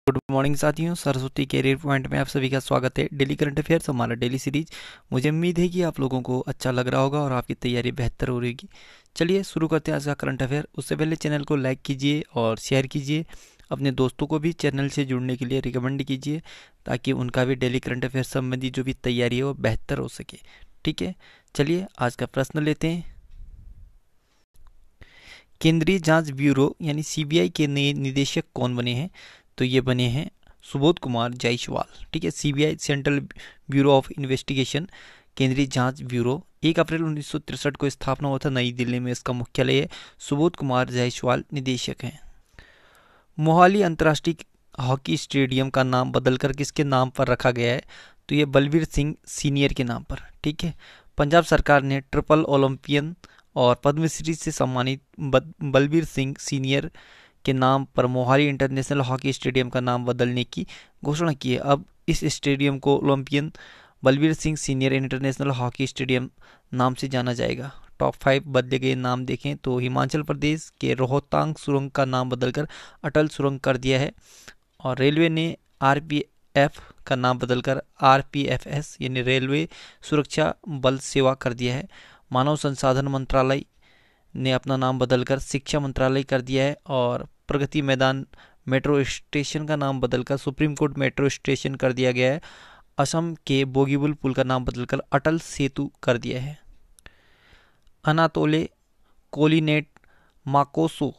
Good morning साथियों, Saraswati career point में आप सभी का स्वागत है। डेली करंट अफेयर्स हमारा डेली सीरीज। मुझे उम्मीद है कि आप लोगों को अच्छा लग रहा होगा और आपकी तैयारी बेहतर हो रहेगी। चलिए शुरू करते हैं आज का करंट अफेयर। उससे पहले चैनल को लाइक कीजिए और शेयर कीजिए। अपने दोस्तों को भी चैनल से जुड़ने के लिए रिकमेंड कीजिए ताकि उनका भी डेली करंट अफेयर संबंधी जो भी तैयारी है वो बेहतर हो सके। ठीक है, चलिए आज का प्रश्न लेते हैं। केंद्रीय जांच ब्यूरो यानी सीबीआई के नए निदेशक कौन बने हैं? तो ये बने हैं सुबोध कुमार जायसवाल। ठीक है, CBI central bureau of investigation, केंद्रीय जांच ब्यूरो 1 अप्रैल 1963 को स्थापना हुआ था, नई दिल्ली में इसका मुख्यालय है। सुबोध कुमार जायसवाल निदेशक हैं। मोहाली अंतर्राष्ट्रीय हॉकी स्टेडियम का नाम बदलकर किसके नाम पर रखा गया है? तो ये बलवीर सिंह सीनियर के नाम पर। ठीक है, पंजाब सरकार ने ट्रिपल ओलंपियन और पद्मश्री से सम्मानित बलवीर सिंह सीनियर के नाम पर मोहाली इंटरनेशनल हॉकी स्टेडियम का नाम बदलने की घोषणा की है। अब इस स्टेडियम को Olympian Balbir Singh senior international hockey stadium नाम से जाना जाएगा। टॉप 5 बदले गए नाम देखें तो हिमाचल प्रदेश के रोहतांग सुरंग का नाम बदलकर अटल सुरंग कर दिया है, और रेलवे ने आरपीएफ का नाम बदलकर आरपीएफएस यानी रेलवे सुरक्षा बल सेवा कर दिया है। मानव संसाधन मंत्रालय ने अपना नाम बदलकर शिक्षा मंत्रालय कर दिया है, और प्रगति मैदान मेट्रो स्टेशन का नाम बदलकर सुप्रीम कोर्ट मेट्रो स्टेशन कर दिया गया है। असम के बोगीबुल पुल का नाम बदलकर अटल सेतु कर दिया है। अनातोले कोलिनेट माकोसो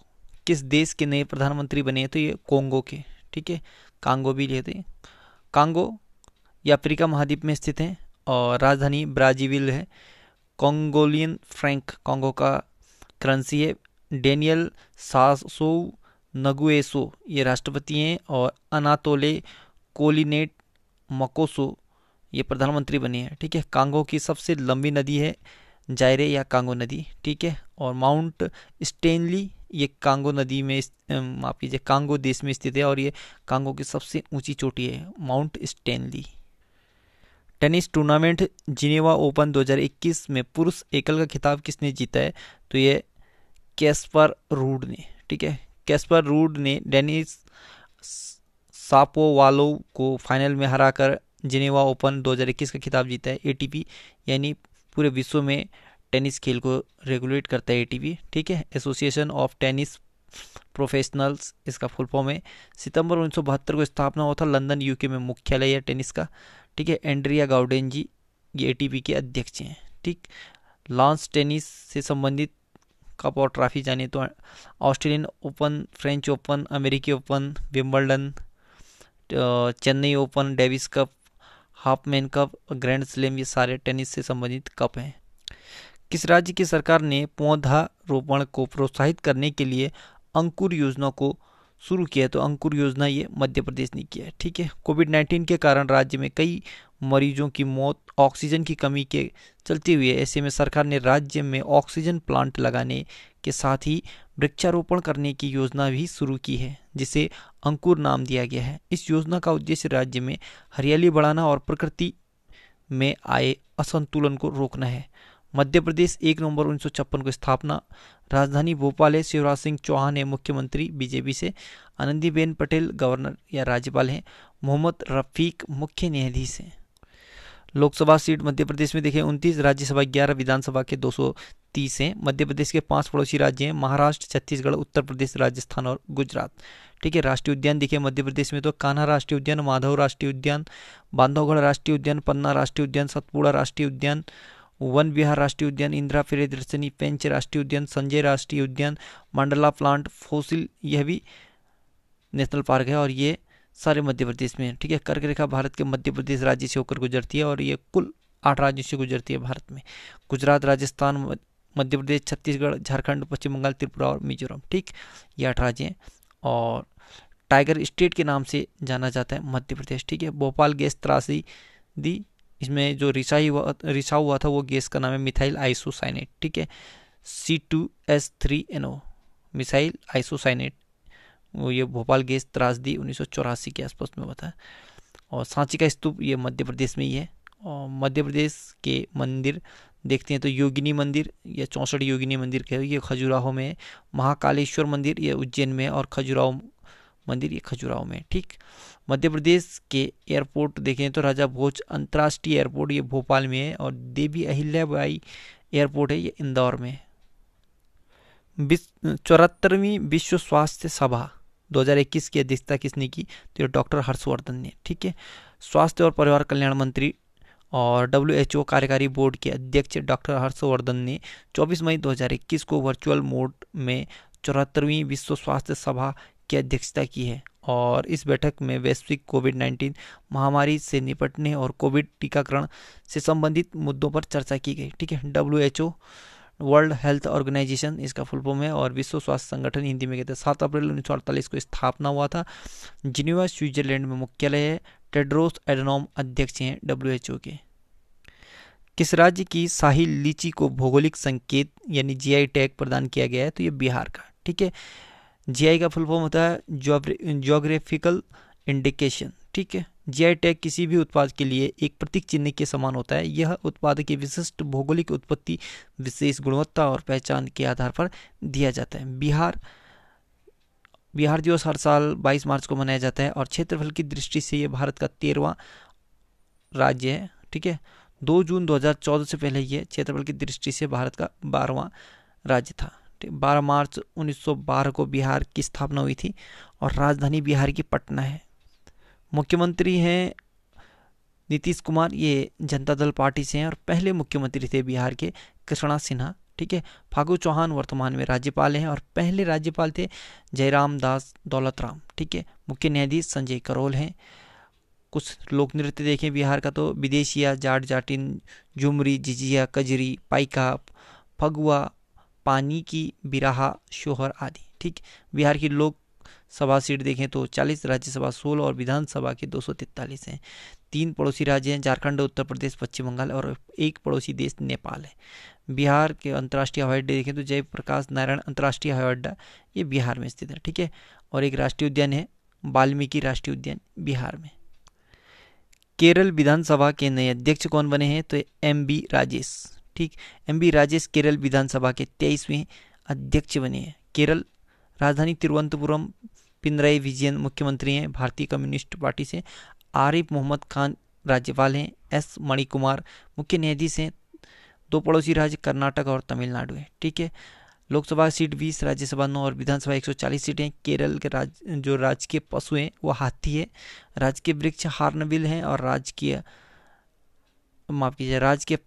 किस देश के नए प्रधानमंत्री बने हैं? तो ये कोंगो के। ठीक है, कांगो भी लेते हैं। कांगो ये अफ्रीका महाद्वीप में स्थित है और राजधानी ब्राजीविल है। कोंगोलियन फ्रैंक कांगो का करेंसी है। डेनियल सासो नगुएसो ये राष्ट्रपति हैं, और अनातोले कोलिनेट मकोसो ये प्रधानमंत्री बने हैं। ठीक है, कांगो की सबसे लंबी नदी है जायरे या कांगो नदी। ठीक है, और माउंट स्टेनली ये कांगो नदी में माफ कीजिए कांगो देश में स्थित है, और ये कांगो की सबसे ऊंची चोटी है mount Stanley. Tennis tournament Geneva open 2021 में पुरुष एकल का खिताब किसने जीता है? तो ये कैस्पर रूड ने। ठीक है, कैस्पर रूड ने डेनिस सापोवालोव को फाइनल में हराकर जिनेवा ओपन 2021 का खिताब जीता है। एटीपी यानी पूरे विश्व में टेनिस खेल को रेगुलेट करता है एटीपी। ठीक है, एसोसिएशन ऑफ टेनिस प्रोफेशनल्स इसका फुल फॉर्म है। सितंबर 1972 को स्थापना हुआ था, लंदन यूके में मुख्यालय है टेनिस का। ठीक है, एंड्रिया गाउडेन जी ये एटीपी के अध्यक्ष हैं। ठीक, लॉन्स टेनिस से संबंधित कप और ट्रॉफी जाने तो ऑस्ट्रेलियन ओपन, फ्रेंच ओपन, अमेरिकी open, Wimbledon, Chennai open, Davis cup, Hopman cup, grand slam, ये सारे टेनिस से संबंधित कप हैं। किस राज्य की सरकार ने पौधारोपण को प्रोत्साहित करने के लिए अंकुर योजना को शुरू किया? तो अंकुर योजना ये मध्य प्रदेश ने किया है। ठीक है, कोविड-19 के कारण राज्य में कई मरीजों की मौत ऑक्सीजन की कमी के चलते हुए, ऐसे में सरकार ने राज्य में ऑक्सीजन प्लांट लगाने के साथ ही वृक्षारोपण करने की योजना भी शुरू की है, जिसे अंकुर नाम दिया गया है। इस योजना का उद्देश्य राज्य में हरियाली बढ़ाना और प्रकृति में आए असंतुलन को रोकना है। मध्य प्रदेश 1 नवंबर 1956 को स्थापना, राजधानी भोपाल है। शिवराज सिंह चौहान है मुख्यमंत्री बीजेपी से। आनंदीबेन पटेल गवर्नर या राज्यपाल हैं। मोहम्मद रफीक मुख्य न्यायाधीश हैं। लोकसभा सीट मध्य प्रदेश में देखें 29, राज्यसभा 11, विधानसभा के 230 हैं। मध्य प्रदेश के 5 पड़ोसी राज्य हैं, महाराष्ट्र, छत्तीसगढ़, उत्तर प्रदेश, राजस्थान और गुजरात। ठीक है, राष्ट्रीय उद्यान देखिए मध्य प्रदेश में तो कान्हा राष्ट्रीय उद्यान, माधव राष्ट्रीय उद्यान, बांधवगढ़ राष्ट्रीय उद्यान, पन्ना राष्ट्रीय उद्यान, सतपुड़ा राष्ट्रीय उद्यान, वन विहार राष्ट्रीय उद्यान, इंदिरा प्रियदर्शनी पेंच राष्ट्रीय उद्यान, संजय राष्ट्रीय उद्यान, मंडला प्लांट फॉसिल यह भी नेशनल पार्क है, और ये सारे मध्य प्रदेश में है। ठीक है, कर्क रेखा भारत के मध्य प्रदेश राज्य से होकर गुजरती है, और ये कुल 8 राज्यों से गुजरती है भारत में। गुजरात, राजस्थान, मध्य प्रदेश, छत्तीसगढ़, झारखंड, पश्चिम बंगाल, त्रिपुरा और मिजोरम। ठीक, ये 8 राज्य हैं, और टाइगर स्टेट के नाम से जाना जाता है मध्य प्रदेश। ठीक है, भोपाल गैस त्रासदी, इसमें जो रिसाव हुआ था वो गैस का नाम है मिथाइल आइसोसाइनेट। ठीक है, C2H3NO मिसाइल आइसोसाइनेट, वो ये भोपाल गैस त्रासदी 1984 के आसपास में हुआ था। और सांची का स्तूप ये मध्य प्रदेश में ही है। और मध्य प्रदेश के मंदिर देखते हैं तो योगिनी मंदिर या 64 योगिनी मंदिर के ये खजुराहो में है। महाकालेश्वर मंदिर ये उज्जैन में है, और खजुराहो मंदिर, ये खजुराहो में। ठीक, मध्य प्रदेश के एयरपोर्ट देखें तो राजा भोज अंतर्राष्ट्रीय एयरपोर्ट ये भोपाल में है, और देवी अहिल्याबाई एयरपोर्ट है ये इंदौर में। 74वीं विश्व स्वास्थ्य सभा 2021 की अध्यक्षता किसने की? तो ये डॉक्टर हर्षवर्धन ने। ठीक है, स्वास्थ्य और परिवार कल्याण मंत्री और WHO कार्यकारी बोर्ड के अध्यक्ष डॉक्टर हर्षवर्धन ने 24 मई 2021 को वर्चुअल मोड में 74वीं विश्व स्वास्थ्य सभा की अध्यक्षता की है, और इस बैठक में वैश्विक कोविड-19 महामारी से निपटने और कोविड टीकाकरण से संबंधित मुद्दों पर चर्चा की गई। ठीक है, WHO वर्ल्ड हेल्थ ऑर्गेनाइजेशन इसका फुल फॉर्म है, और विश्व स्वास्थ्य संगठन हिंदी में कहते हैं। 7 अप्रैल 1948 को स्थापना हुआ था। जिनेवा स्विट्जरलैंड में मुख्यालय है। टेड्रोस एडनॉम अध्यक्ष हैं WHO के। किस राज्य की शाही लीची को भौगोलिक संकेत यानी GI टैग प्रदान किया गया है? तो ये बिहार का। ठीक है, GI का फुल फॉर्म होता है ज्योग्राफिकल इंडिकेशन। ठीक है, GI टैग किसी भी उत्पाद के लिए एक प्रतीक चिन्ह के समान होता है। यह उत्पाद की विशिष्ट भौगोलिक उत्पत्ति, विशेष गुणवत्ता और पहचान के आधार पर दिया जाता है। बिहार दिवस हर साल 22 मार्च को मनाया जाता है, और क्षेत्रफल की दृष्टि से ये भारत का 13वां राज्य है। ठीक है, 2 जून 2014 से पहले ये क्षेत्रफल की दृष्टि से भारत का 12वां राज्य था। 12 मार्च 1912 को बिहार की स्थापना हुई थी, और राजधानी बिहार की पटना है। मुख्यमंत्री हैं नीतीश कुमार, ये जनता दल पार्टी से हैं, और पहले मुख्यमंत्री थे बिहार के कृष्णा सिन्हा। ठीक है, फागू चौहान वर्तमान में राज्यपाल हैं, और पहले राज्यपाल थे जयराम दास दौलतराम। ठीक है, मुख्य न्यायाधीश संजय करोल हैं। कुछ लोक नृत्य देखें बिहार का तो विदेशिया, जाट जाटिन, झुमरी, जिजिया, कजरी, पाइका, फगुआ, पानी की बिराहा, शोहर आदि। ठीक, बिहार की लोक सभा सीट देखें तो 40, राज्यसभा 16 और विधानसभा के 243 हैं। 3 पड़ोसी राज्य हैं, झारखंड, उत्तर प्रदेश, पश्चिम बंगाल, और एक पड़ोसी देश नेपाल है। बिहार के अंतर्राष्ट्रीय हवाई अड्डे देखें तो जयप्रकाश नारायण अंतर्राष्ट्रीय हवाई अड्डा ये बिहार में स्थित है। ठीक है, और एक राष्ट्रीय उद्यान है वाल्मीकि राष्ट्रीय उद्यान बिहार में। केरल विधानसभा के नए अध्यक्ष कौन बने हैं? तो MB राजेश। ठीक, MB राजेश केरल विधानसभा के 23वें अध्यक्ष बने हैं। केरल राजधानी तिरुवनंतपुरम, पिनराई विजयन मुख्यमंत्री हैं भारतीय कम्युनिस्ट पार्टी से। आरिफ मोहम्मद खान राज्यपाल हैं। S मणिकुमार मुख्य न्यायाधीश हैं। 2 पड़ोसी राज्य कर्नाटक और तमिलनाडु है। ठीक है, लोकसभा सीट 20, राज्यसभा 9 और विधानसभा 140 सीटें। केरल के जो राजकीय पशु हैं वो हाथी है, राजकीय वृक्ष हार्नबिल हैं, और राजकीय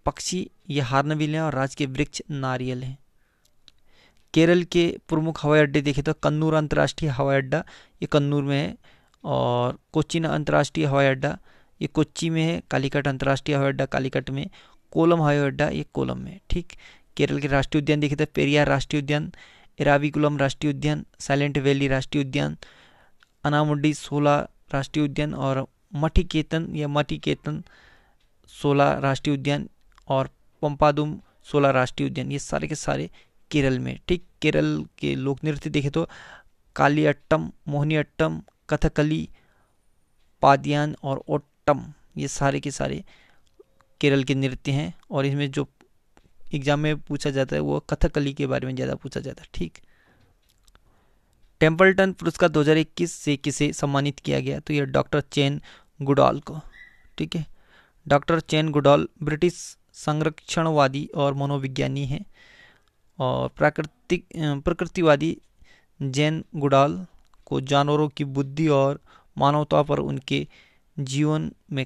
पक्षी ये हार्नबिल हैं, और राजकीय वृक्ष नारियल हैं। केरल के प्रमुख हवाई अड्डे देखें तो कन्नूर अंतर्राष्ट्रीय हवाई अड्डा ये कन्नूर में है, और कोचीन अंतर्राष्ट्रीय हवाई अड्डा ये कोच्चि में है। कालीकट अंतर्राष्ट्रीय हवाई अड्डा कालीकट में। कोलम हवाई अड्डा ये कोलम में। ठीक, केरल के राष्ट्रीय उद्यान देखें तो पेरियार राष्ट्रीय उद्यान, एराविकुलम राष्ट्रीय उद्यान, साइलेंट वैली राष्ट्रीय उद्यान, अनामुडी 16 राष्ट्रीय उद्यान, और मटिकेतन 16 राष्ट्रीय उद्यान, और पंपादुम 16 राष्ट्रीय उद्यान, ये सारे के सारे केरल में। ठीक, केरल के लोक नृत्य देखें तो कालियट्टम, मोहिनीअट्टम, कथकली, पादियान और ओट्टम, ये सारे के सारे केरल के नृत्य हैं, और इसमें जो एग्जाम में पूछा जाता है वो कथकली के बारे में ज़्यादा पूछा जाता है। ठीक, टेम्पल्टन पुरस्कार 2021 से किसे सम्मानित किया गया? तो यह डॉक्टर चैन गुडॉल को। ठीक है, डॉक्टर चैन गुडॉल ब्रिटिश संरक्षणवादी और मनोविज्ञानी हैं, और प्रकृतिवादी जैन गुडॉल को जानवरों की बुद्धि और मानवता पर उनके जीवन में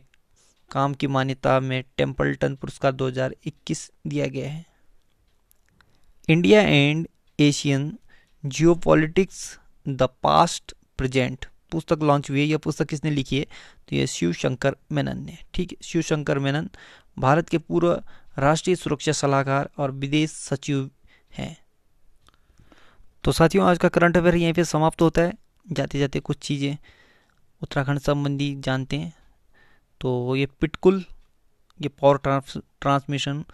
काम की मान्यता में टेम्पल्टन पुरस्कार 2021 दिया गया है। India and Asian geopolitics the past present पुस्तक लॉन्च हुई है। यह पुस्तक किसने लिखी है? तो यह शिव शंकर मेनन ने। ठीक है, शिव शंकर मेनन भारत के पूर्व राष्ट्रीय सुरक्षा सलाहकार और विदेश सचिव हैं। तो साथियों, आज का करंट अफेयर यहीं पे समाप्त होता है। जाते जाते कुछ चीज़ें उत्तराखंड संबंधी जानते हैं। तो ये पिटकुल, ये power transmission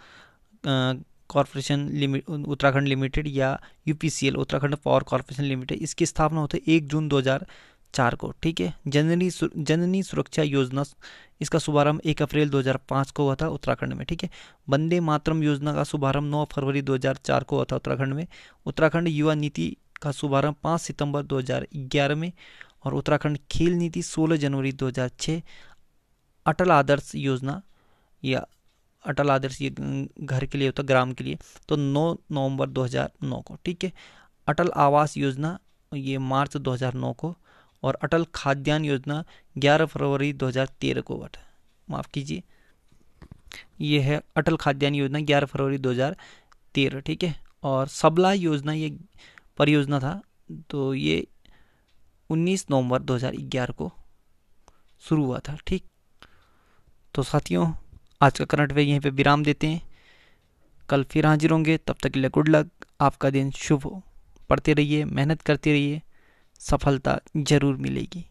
corporation Uttarakhand limited, या UPCL Uttarakhand power corporation limited, इसकी स्थापना होती है 1 जून 2004 को। ठीक है, जननी सुरक्षा योजना, इसका शुभारंभ 1 अप्रैल 2005 को हुआ था उत्तराखंड में। ठीक है, वंदे मातरम योजना का शुभारंभ 9 फरवरी 2004 को हुआ था उत्तराखंड में। उत्तराखंड युवा नीति का शुभारंभ 5 सितंबर 2011 में, और उत्तराखंड खेल नीति 16 जनवरी 2006। अटल आदर्श योजना, या अटल आदर्श ये घर के लिए होता, ग्राम के लिए, तो 9 नवंबर 2009 को, ठीक है। अटल आवास योजना ये मार्च 2009 को, और अटल खाद्यान्न योजना 11 फरवरी 2013 को माफ़ कीजिए, ये है अटल खाद्यान्न योजना 11 फरवरी 2013, ठीक है। और सबला योजना ये परियोजना था, तो ये 19 नवंबर 2011 को शुरू हुआ था, ठीक। तो साथियों, आज का करंट अफेयर यहीं पे विराम देते हैं। कल फिर हाजिर होंगे, तब तक के लिए गुड लक, आपका दिन शुभ हो। पढ़ते रहिए, मेहनत करते रहिए, सफलता जरूर मिलेगी।